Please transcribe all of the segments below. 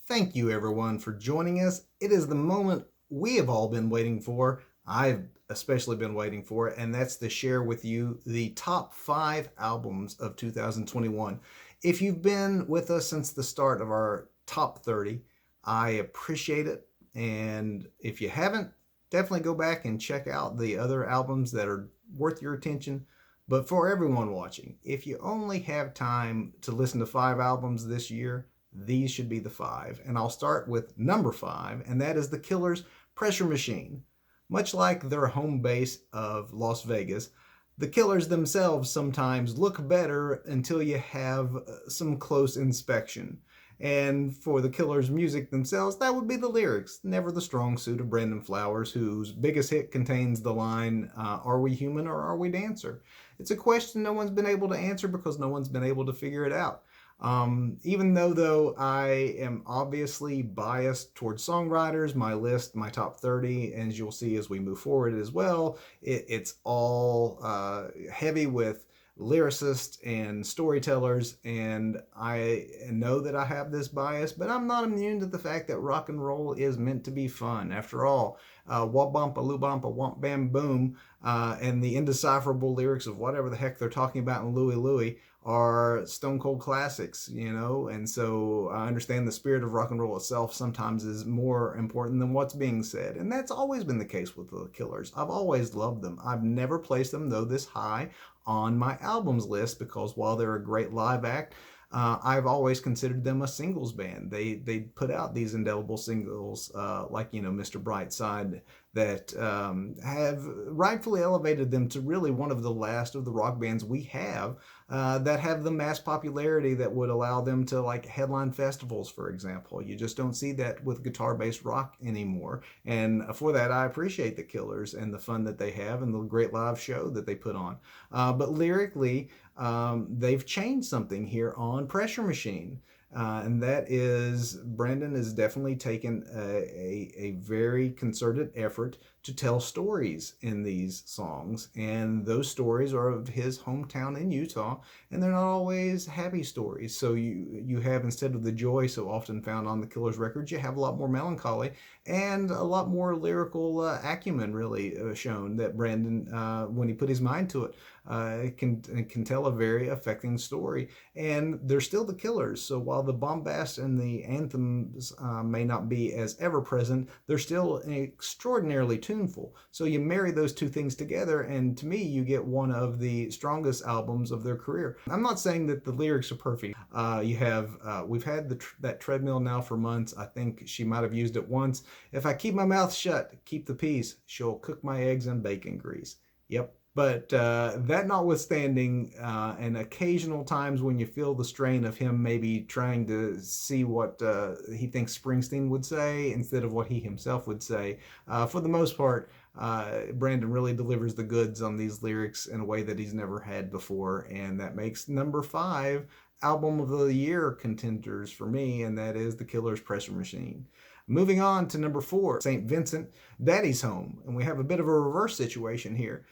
Thank you, everyone, for joining us. It is the moment we have all been waiting for. I've especially been waiting for it, and that's to share with you the top 5 albums of 2021. If you've been with us since the start of our top 30, I appreciate it. And if you haven't, definitely go back and check out the other albums that are worth your attention. But for everyone watching, if you only have time to listen to 5 albums this year, these should be the 5. And I'll start with number 5, and that is The Killers' Pressure Machine. Much like their home base of Las Vegas, the Killers themselves sometimes look better until you have some close inspection. And for the Killers' music themselves, that would be the lyrics, never the strong suit of Brandon Flowers, whose biggest hit contains the line, "Are we human or are we dancer?" It's a question no one's been able to answer because no one's been able to figure it out. Even though I am obviously biased towards songwriters, my list, my top 30, as you'll see as we move forward as well, it's all heavy with lyricists and storytellers, and I know that I have this bias, but I'm not immune to the fact that rock and roll is meant to be fun. After all, wah bumpa loo bumpa womp bam boom, and the indecipherable lyrics of whatever the heck they're talking about in Louie Louie are stone cold classics, and so I understand the spirit of rock and roll itself sometimes is more important than what's being said, and that's always been the case with the Killers. I've always loved them. I've never placed them, though, this high on my albums list because while they're a great live act, I've always considered them a singles band. They put out these indelible singles like Mr. Brightside that have rightfully elevated them to really one of the last of the rock bands we have that have the mass popularity that would allow them to like headline festivals, for example. You just don't see that with guitar-based rock anymore. And for that, I appreciate the Killers and the fun that they have and the great live show that they put on. But lyrically, they've changed something here on Pressure Machine. And that is, Brandon has definitely taken a very concerted effort to tell stories in these songs. And those stories are of his hometown in Utah, and they're not always happy stories. So you have, instead of the joy so often found on the Killers records, you have a lot more melancholy and a lot more lyrical acumen really shown that Brandon, when he put his mind to it, can tell a very affecting story. And they're still the Killers, so while the bombast and the anthems may not be as ever present, they're still extraordinarily tuneful. So you marry those two things together, and to me, you get one of the strongest albums of their career. I'm not saying that the lyrics are perfect. We've had that treadmill now for months. I think she might have used it once. If I keep my mouth shut, keep the peace, she'll cook my eggs in bacon grease. Yep. But that notwithstanding, and occasional times when you feel the strain of him maybe trying to see what he thinks Springsteen would say instead of what he himself would say, for the most part, Brandon really delivers the goods on these lyrics in a way that he's never had before, and that makes number 5 album of the year contenders for me, and that is The Killers' Pressure Machine. Moving on to number 4, St. Vincent, Daddy's Home. And we have a bit of a reverse situation here.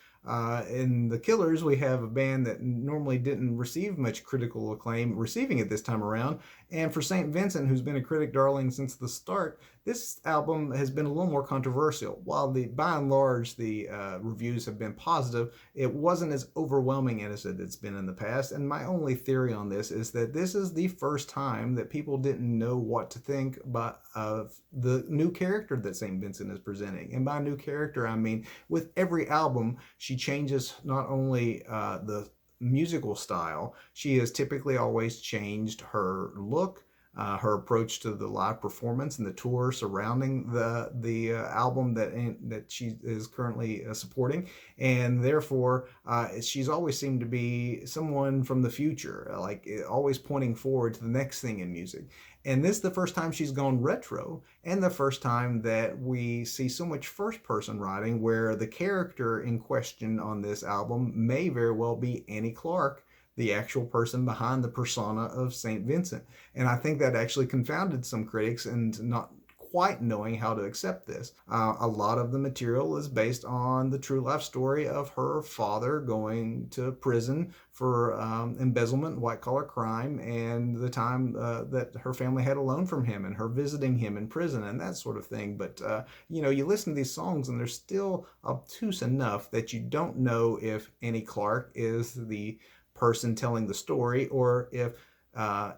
In The Killers, we have a band that normally didn't receive much critical acclaim, receiving it this time around. And for St. Vincent, who's been a critic darling since the start, this album has been a little more controversial. While by and large the reviews have been positive, it wasn't as overwhelming as it's been in the past. And my only theory on this is that this is the first time that people didn't know what to think of the new character that St. Vincent is presenting. And by new character, I mean with every album, she changes not only the musical style, she has typically always changed her look, her approach to the live performance and the tour surrounding the album that she is currently supporting, and therefore she's always seemed to be someone from the future, like always pointing forward to the next thing in music. And this is the first time she's gone retro, and the first time that we see so much first-person writing where the character in question on this album may very well be Annie Clark, the actual person behind the persona of St. Vincent. And I think that actually confounded some critics and not quite knowing how to accept this. A lot of the material is based on the true life story of her father going to prison for embezzlement, white collar crime, and the time that her family had a loan from him, and her visiting him in prison and that sort of thing. But you listen to these songs and they're still obtuse enough that you don't know if Annie Clark is the person telling the story, or if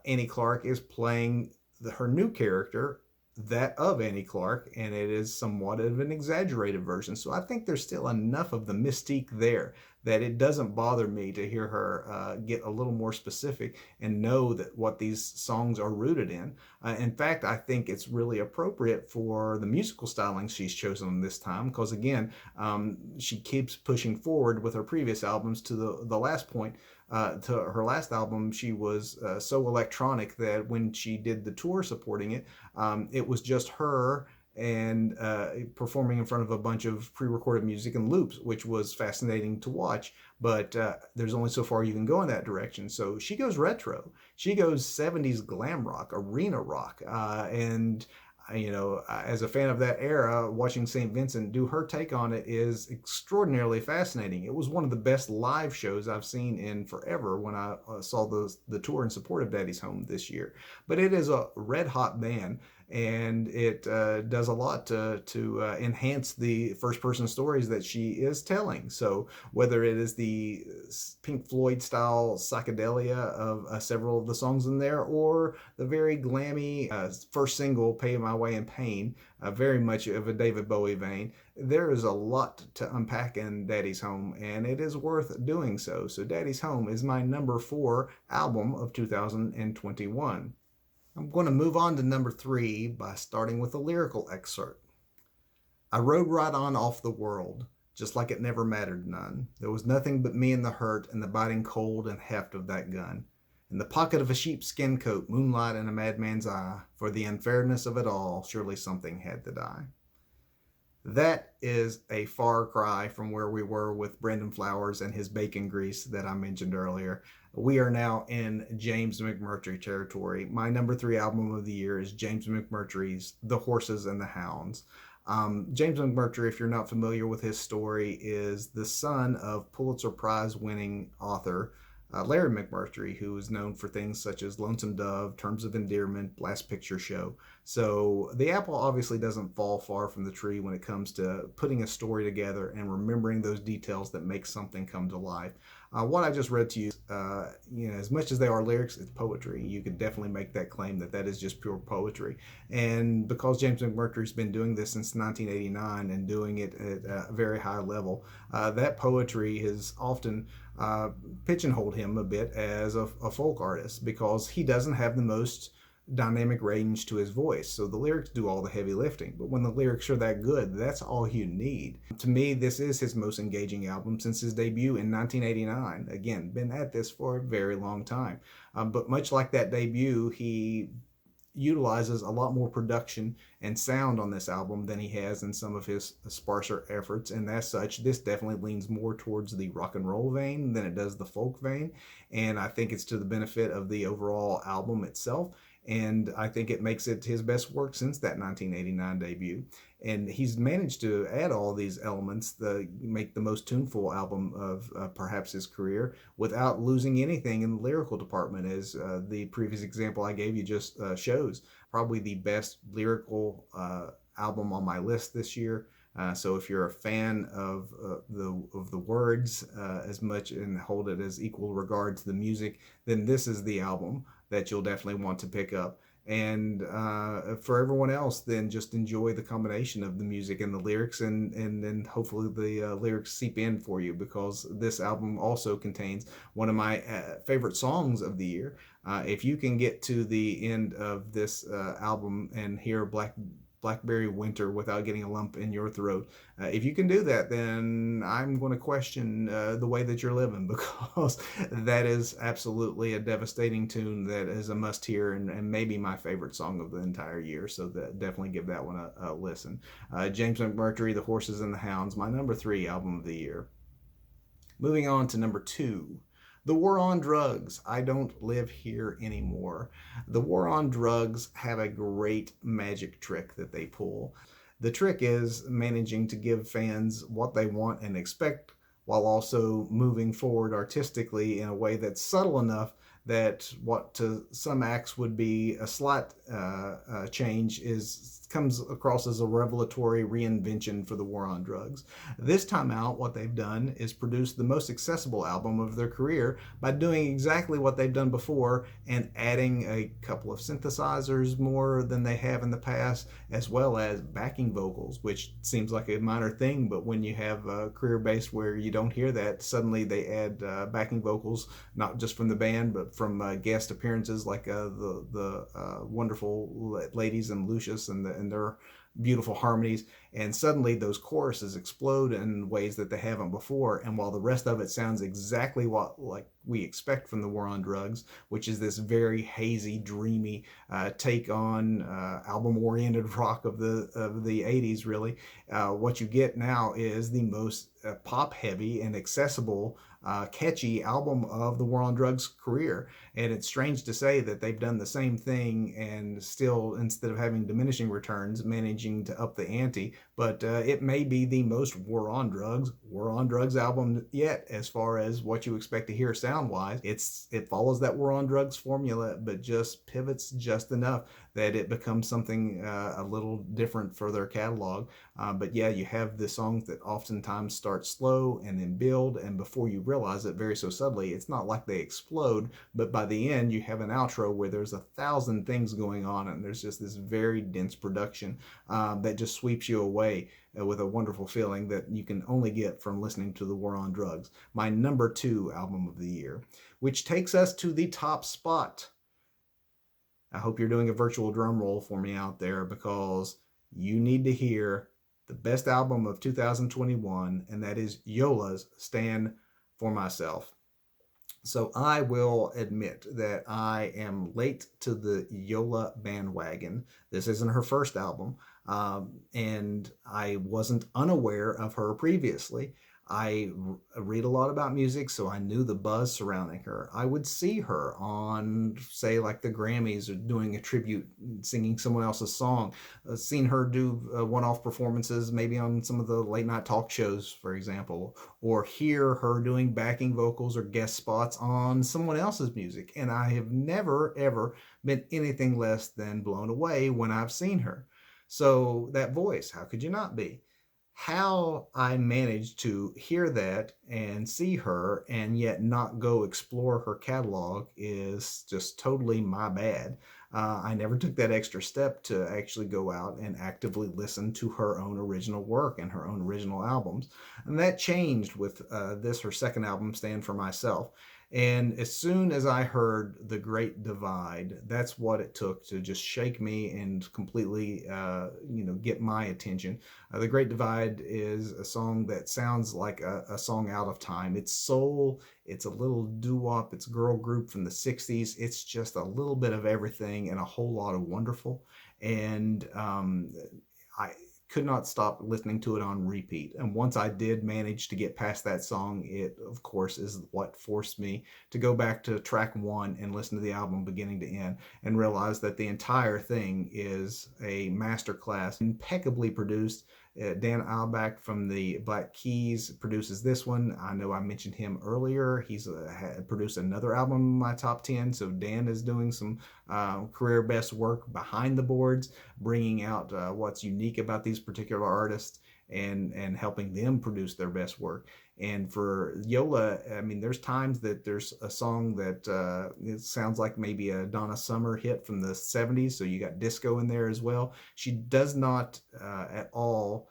Annie Clark is playing her new character, that of Annie Clark, and it is somewhat of an exaggerated version. So I think there's still enough of the mystique there that it doesn't bother me to hear her get a little more specific and know that what these songs are rooted in. In fact, I think it's really appropriate for the musical styling she's chosen this time, because again, she keeps pushing forward with her previous albums to the last point. To her last album, she was so electronic that when she did the tour supporting it, it was just her and performing in front of a bunch of pre-recorded music and loops, which was fascinating to watch. But there's only so far you can go in that direction. So she goes retro. She goes 70s glam rock, arena rock, and as a fan of that era, watching St. Vincent do her take on it is extraordinarily fascinating. It was one of the best live shows I've seen in forever when I saw the tour in support of Daddy's Home this year. But it is a red hot band, and it does a lot to enhance the first person stories that she is telling. So whether it is the Pink Floyd style psychedelia of several of the songs in there, or the very glammy first single, Pay My Way in Pain, very much of a David Bowie vein, there is a lot to unpack in Daddy's Home, and it is worth doing so. So Daddy's Home is my number 4 album of 2021. I'm going to move on to number 3 by starting with a lyrical excerpt. I rode right on off the world, just like it never mattered none. There was nothing but me and the hurt and the biting cold and heft of that gun. In the pocket of a sheepskin coat, moonlight in a madman's eye, for the unfairness of it all, surely something had to die. That is a far cry from where we were with Brendan Flowers and his bacon grease that I mentioned earlier. We are now in James McMurtry territory. My number 3 album of the year is James McMurtry's The Horses and the Hounds. James McMurtry, if you're not familiar with his story, is the son of Pulitzer Prize winning author Larry McMurtry, who is known for things such as Lonesome Dove, Terms of Endearment, Last Picture Show. So the apple obviously doesn't fall far from the tree when it comes to putting a story together and remembering those details that make something come to life. What I just read to you, as much as they are lyrics, it's poetry. You could definitely make that claim that is just pure poetry. And because James McMurtry's been doing this since 1989 and doing it at a very high level, that poetry has often pigeonholed him a bit as a folk artist, because he doesn't have the most dynamic range to his voice. So the lyrics do all the heavy lifting. But when the lyrics are that good, that's all you need. To me, this is his most engaging album since his debut in 1989. Again, been at this for a very long time. But much like that debut, he utilizes a lot more production and sound on this album than he has in some of his sparser efforts, and as such, this definitely leans more towards the rock and roll vein than it does the folk vein, and I think it's to the benefit of the overall album itself, and I think it makes it his best work since that 1989 debut. And he's managed to add all these elements to make the most tuneful album of perhaps his career without losing anything in the lyrical department, as the previous example I gave you just shows. Probably the best lyrical album on my list this year. So if you're a fan of the words as much and hold it as equal regard to the music, then this is the album that you'll definitely want to pick up. And for everyone else, then just enjoy the combination of the music and the lyrics, and then hopefully the lyrics seep in for you, because this album also contains one of my favorite songs of the year. If you can get to the end of this album and hear Blackberry Winter without getting a lump in your throat, if you can do that, then I'm going to question the way that you're living, because that is absolutely a devastating tune that is a must hear, and maybe my favorite song of the entire year. So definitely give that one a listen. James McMurtry, The Horses and the Hounds, my number 3 album of the year. Moving on to number 2. The War on Drugs, I Don't Live Here Anymore. The War on Drugs have a great magic trick that they pull. The trick is managing to give fans what they want and expect while also moving forward artistically in a way that's subtle enough that what to some acts would be a slight change is comes across as a revelatory reinvention for the War on Drugs. This time out, what they've done is produce the most accessible album of their career by doing exactly what they've done before and adding a couple of synthesizers more than they have in the past, as well as backing vocals, which seems like a minor thing, but when you have a career base where you don't hear that, suddenly they add backing vocals, not just from the band, but from guest appearances like the wonderful ladies and Lucius and their beautiful harmonies, and suddenly those choruses explode in ways that they haven't before. And while the rest of it sounds exactly what like we expect from the War on Drugs, which is this very hazy, dreamy take on album-oriented rock of the 80s, really, what you get now is the most pop-heavy and accessible catchy album of the War on Drugs career. And it's strange to say that they've done the same thing and still, instead of having diminishing returns, managing to up the ante. But it may be the most War on Drugs album yet, as far as what you expect to hear sound wise. It follows that War on Drugs formula, but just pivots just enough that it becomes something a little different for their catalog. But yeah, you have the songs that oftentimes start slow and then build, and before you realize it, very so subtly, it's not like they explode, but by the end you have an outro where there's 1,000 things going on, and there's just this very dense production that just sweeps you away with a wonderful feeling that you can only get from listening to the War on Drugs. My number 2 album of the year, which takes us to the top spot. I hope you're doing a virtual drum roll for me out there, because you need to hear the best album of 2021, and that is Yola's Stand for Myself. So I will admit that I am late to the Yola bandwagon. This isn't her first album, and I wasn't unaware of her previously. I read a lot about music, so I knew the buzz surrounding her. I would see her on, say, like the Grammys, or doing a tribute, singing someone else's song. Seen her do one-off performances, maybe on some of the late-night talk shows, for example, or hear her doing backing vocals or guest spots on someone else's music. And I have never, ever been anything less than blown away when I've seen her. So that voice, how could you not be? How I managed to hear that and see her and yet not go explore her catalog is just totally my bad. I never took that extra step to actually go out and actively listen to her own original work and her own original albums. And that changed with her second album, Stand for Myself. And as soon as I heard The Great Divide, that's what it took to just shake me and completely, get my attention. The Great Divide is a song that sounds like a song out of time. It's soul, it's a little doo-wop, it's girl group from the 60s. It's just a little bit of everything and a whole lot of wonderful. And I could not stop listening to it on repeat. And once I did manage to get past that song, it, of course, is what forced me to go back to track 1 and listen to the album beginning to end, and realize that the entire thing is a masterclass, impeccably produced. Dan Auerbach from the Black Keys produces this one. I know I mentioned him earlier. He's produced another album in my top 10. So Dan is doing some career best work behind the boards, bringing out what's unique about these particular artists and helping them produce their best work. And for Yola, I mean, there's times that there's a song that it sounds like maybe a Donna Summer hit from the 70s, so you got disco in there as well. She does not at all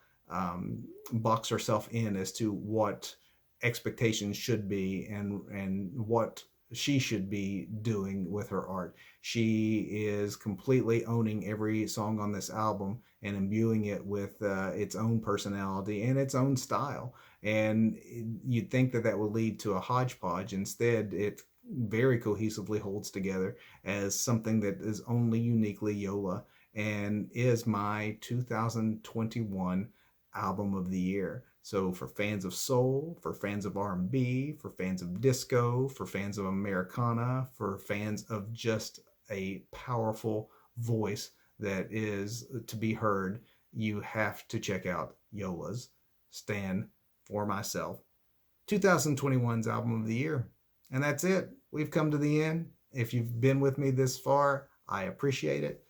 box herself in as to what expectations should be and what she should be doing with her art. She is completely owning every song on this album and imbuing it with its own personality and its own style. And you'd think that that would lead to a hodgepodge. Instead, it very cohesively holds together as something that is only uniquely Yola, and is my 2021 album of the year. So for fans of soul, for fans of R&B, for fans of disco, for fans of Americana, for fans of just a powerful voice that is to be heard, you have to check out Yola's Stand For Myself, 2021's album of the year. And that's it. We've come to the end. If you've been with me this far, I appreciate it.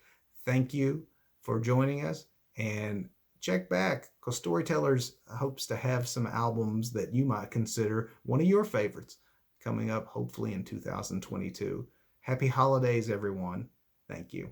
Thank you for joining us, and check back, because Storytellers hopes to have some albums that you might consider one of your favorites coming up, hopefully in 2022. Happy holidays, everyone. Thank you.